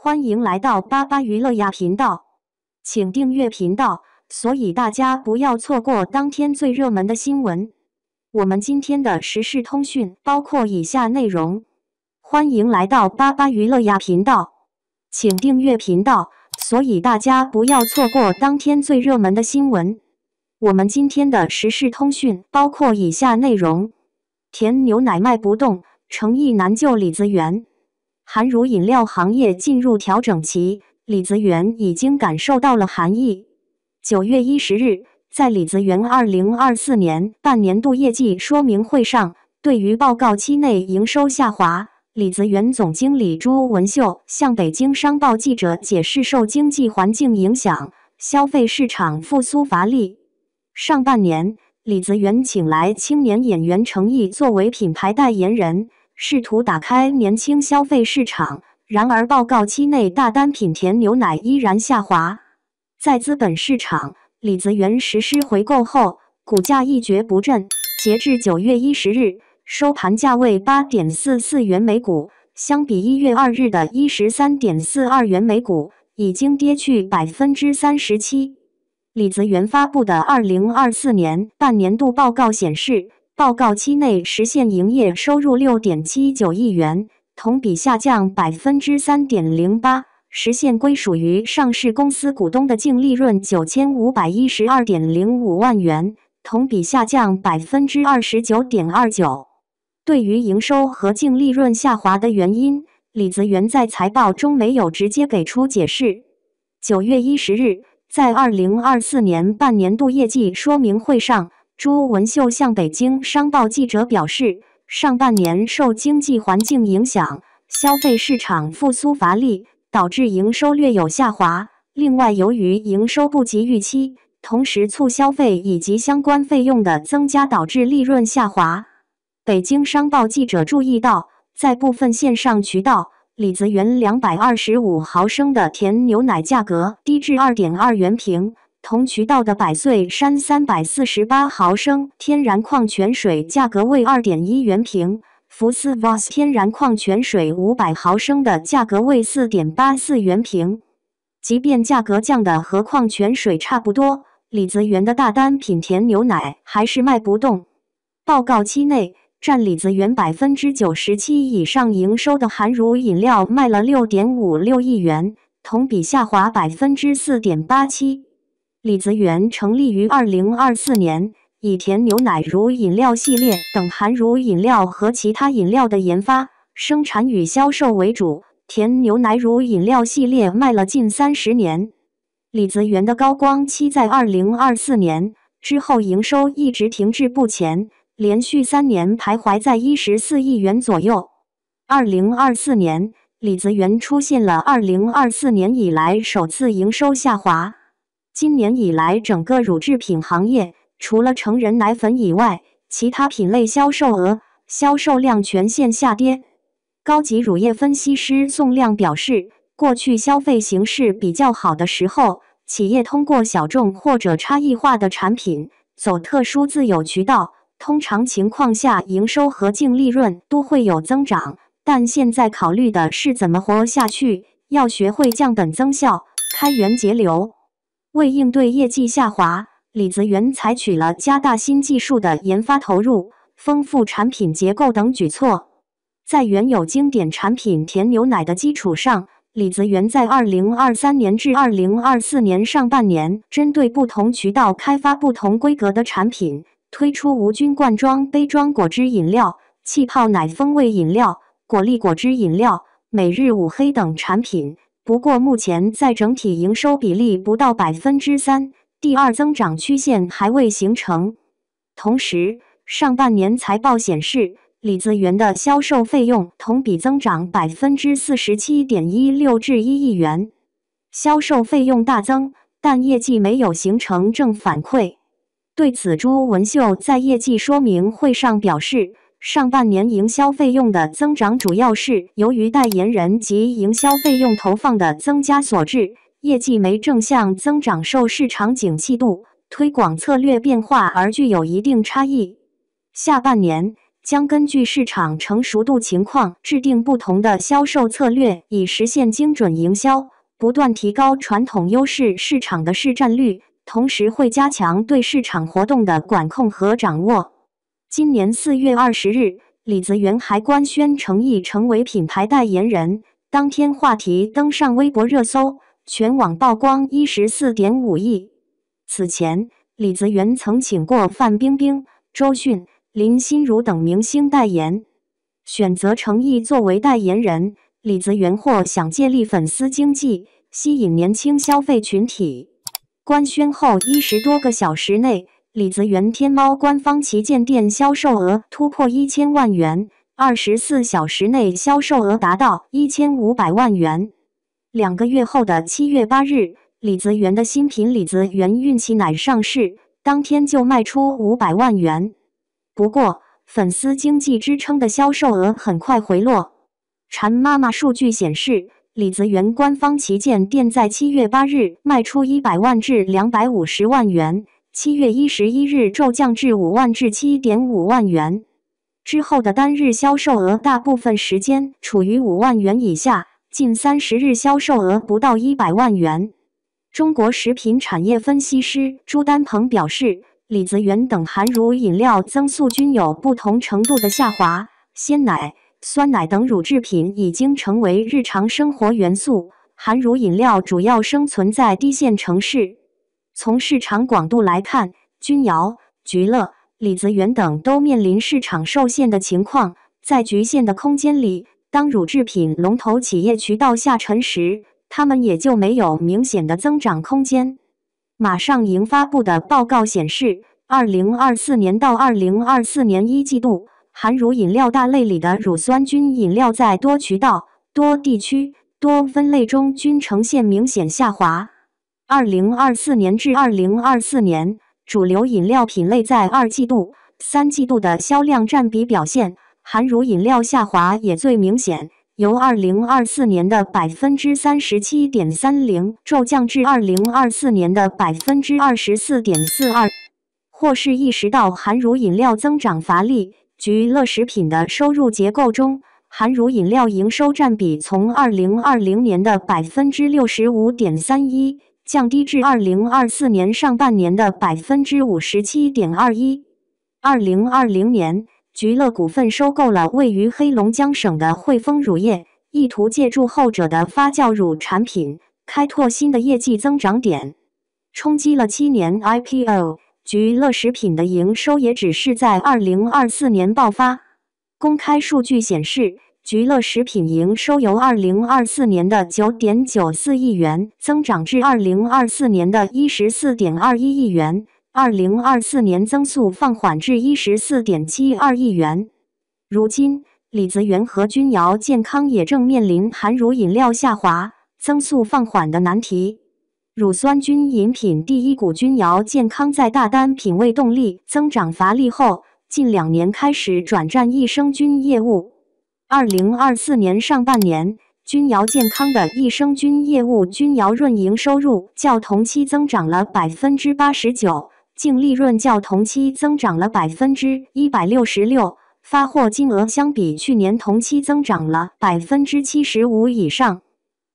欢迎来到巴巴娱乐呀频道，请订阅频道，所以大家不要错过当天最热门的新闻。我们今天的时事通讯包括以下内容：欢迎来到巴巴娱乐呀频道，请订阅频道，所以大家不要错过当天最热门的新闻。我们今天的时事通讯包括以下内容：甜牛奶卖不动，诚意难救李子园。韩乳饮料行业进入调整期，李子园已经感受到了寒意。9月10日，在李子园2024年半年度业绩说明会上，对于报告期内营收下滑，李子园总经理朱文秀向北京商报记者解释，受经济环境影响，消费市场复苏乏力。上半年，李子园请来青年演员程毅作为品牌代言人，试图打开年轻消费市场，然而报告期内大单品甜牛奶依然下滑。在资本市场，李子园实施回购后，股价一蹶不振，截至9月10日，收盘价为 8.44 元每股，相比1月2日的 13.42 元每股，已经跌去 37%。李子园发布的2024年半年度报告显示，报告期内实现营业收入 6.79 亿元，同比下降 3.08%， 实现归属于上市公司股东的净利润 9512.05 万元，同比下降 29.29%。对于营收和净利润下滑的原因，李子园在财报中没有直接给出解释。9月10日，在2024年半年度业绩说明会上，朱文秀向北京商报记者表示，上半年受经济环境影响，消费市场复苏乏力，导致营收略有下滑。另外，由于营收不及预期，同时促消费以及相关费用的增加导致利润下滑。北京商报记者注意到，在部分线上渠道，李子园225毫升的甜牛奶价格低至 2.2 元瓶，同渠道的百岁山348毫升天然矿泉水价格为 2.1 元瓶，福斯 Voss 天然矿泉水500毫升的价格为 4.84 元瓶。即便价格降的和矿泉水差不多，李子园的大单品甜牛奶还是卖不动。报告期内，占李子园 97% 以上营收的韩乳饮料卖了 6.56 亿元，同比下滑 4.87%。李子园成立于2024年，以甜牛奶乳饮料系列等含乳饮料和其他饮料的研发、生产与销售为主。甜牛奶乳饮料系列卖了近30年。李子园的高光期在2024年，之后营收一直停滞不前，连续3年徘徊在14亿元左右。2024年，李子园出现了2024年以来首次营收下滑。今年以来，整个乳制品行业除了成人奶粉以外，其他品类销售额、销售量全线下跌。高级乳业分析师宋亮表示，过去消费形势比较好的时候，企业通过小众或者差异化的产品，走特殊自有渠道，通常情况下营收和净利润都会有增长，但现在考虑的是怎么活下去，要学会降本增效，开源节流。为应对业绩下滑，李子园采取了加大新技术的研发投入、丰富产品结构等举措。在原有经典产品甜牛奶的基础上，李子园在2023年至2024年上半年，针对不同渠道开发不同规格的产品，推出无菌罐装杯装果汁饮料、气泡奶风味饮料、果粒果汁饮料、每日五黑等产品。不过目前在整体营收比例不到 3%， 第二增长曲线还未形成。同时，上半年财报显示，李子园的销售费用同比增长 47.16% 至1亿元。销售费用大增，但业绩没有形成正反馈。对此，朱文秀在业绩说明会上表示，上半年营销费用的增长主要是由于代言人及营销费用投放的增加所致，业绩没正向增长受市场景气度、推广策略变化而具有一定差异。下半年，将根据市场成熟度情况制定不同的销售策略，以实现精准营销，不断提高传统优势市场的市占率，同时会加强对市场活动的管控和掌握。今年4月20日，李泽源还官宣诚意成为品牌代言人，当天话题登上微博热搜，全网曝光14.5亿。此前，李泽源曾请过范冰冰、周迅、林心如等明星代言。选择诚意作为代言人，李泽源或想借力粉丝经济，吸引年轻消费群体。官宣后10多个小时内，李泽源天猫官方旗舰店销售额突破1000万元，24小时内销售额达到1500万元。2个月后的7月8日，李泽源的新品李泽源孕期奶上市，当天就卖出500万元。不过，粉丝经济支撑的销售额很快回落。馋妈妈数据显示，李泽源官方旗舰店在7月8日卖出100万至250万元，7月11日骤降至5万至7.5万元。之后的单日销售额大部分时间处于5万元以下，近30日销售额不到100万元。中国食品产业分析师朱丹鹏表示，李泽源等含乳饮料增速均有不同程度的下滑，鲜奶、酸奶等乳制品已经成为日常生活元素，含乳饮料主要生存在低线城市。从市场广度来看，君瑶、菊乐、李泽源等都面临市场受限的情况，在局限的空间里，当乳制品龙头企业渠道下沉时，他们也就没有明显的增长空间。马上营发布的报告显示，2024年到2024年1季度，含乳饮料大类里的乳酸菌饮料在多渠道、多地区、多分类中均呈现明显下滑。2024年至2024年，主流饮料品类在2季度、3季度的销量占比表现，含乳饮料下滑也最明显，由2024年的 37.30% 骤降至2024年的 24.42%。或是意识到含乳饮料增长乏力，菊乐食品的收入结构中，含乳饮料营收占比从2020年的 65.31%降低至2024年上半年的 57.21%。2020年，菊乐股份收购了位于黑龙江省的汇丰乳业，意图借助后者的发酵乳产品，开拓新的业绩增长点。冲击了7年 IPO， 菊乐食品的营收也只是在2024年爆发。公开数据显示，菊乐食品营收由2024年的 9.94 亿元增长至2024年的 14.21 亿元，2024年增速放缓至 14.72 亿元。如今，李泽源和君瑶健康也正面临含乳饮料下滑、增速放缓的难题。乳酸菌饮品第一股君瑶健康在大单品味动力增长乏力后，近2年开始转战益生菌业务。2024年上半年，君瑶健康的益生菌业务君瑶润营收入较同期增长了 89%， 净利润较同期增长了 166%， 发货金额相比去年同期增长了 75% 以上。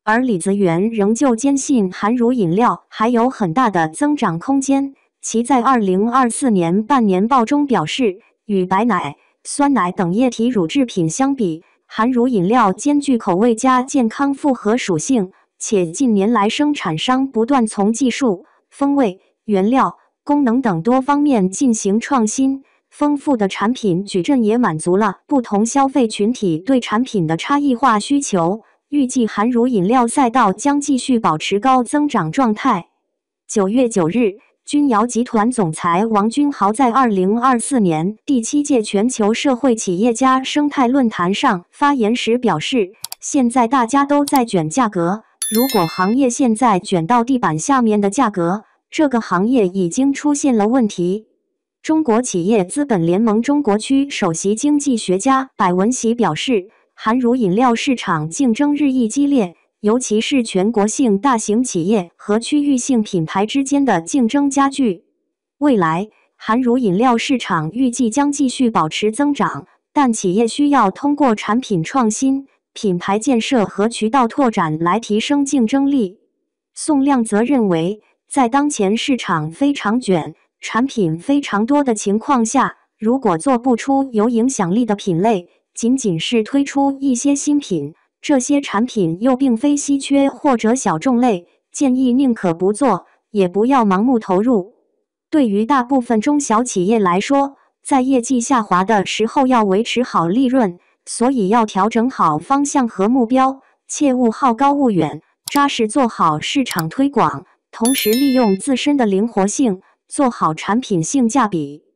而李泽源仍旧坚信含乳饮料还有很大的增长空间，其在2024年半年报中表示，与白奶、酸奶等液体乳制品相比，含乳饮料兼具口味加健康复合属性，且近年来生产商不断从技术、风味、原料、功能等多方面进行创新，丰富的产品矩阵也满足了不同消费群体对产品的差异化需求。预计含乳饮料赛道将继续保持高增长状态。9月9日，君瑶集团总裁王君豪在2024年第7届全球社会企业家生态论坛上发言时表示，现在大家都在卷价格，如果行业现在卷到地板下面的价格，这个行业已经出现了问题。中国企业资本联盟中国区首席经济学家柏文喜表示，含乳饮料市场竞争日益激烈，尤其是全国性大型企业和区域性品牌之间的竞争加剧。未来，含乳饮料市场预计将继续保持增长，但企业需要通过产品创新、品牌建设和渠道拓展来提升竞争力。宋亮则认为，在当前市场非常卷、产品非常多的情况下，如果做不出有影响力的品类，仅仅是推出一些新品，这些产品又并非稀缺或者小众类，建议宁可不做，也不要盲目投入。对于大部分中小企业来说，在业绩下滑的时候要维持好利润，所以要调整好方向和目标，切勿好高骛远，扎实做好市场推广，同时利用自身的灵活性，做好产品性价比。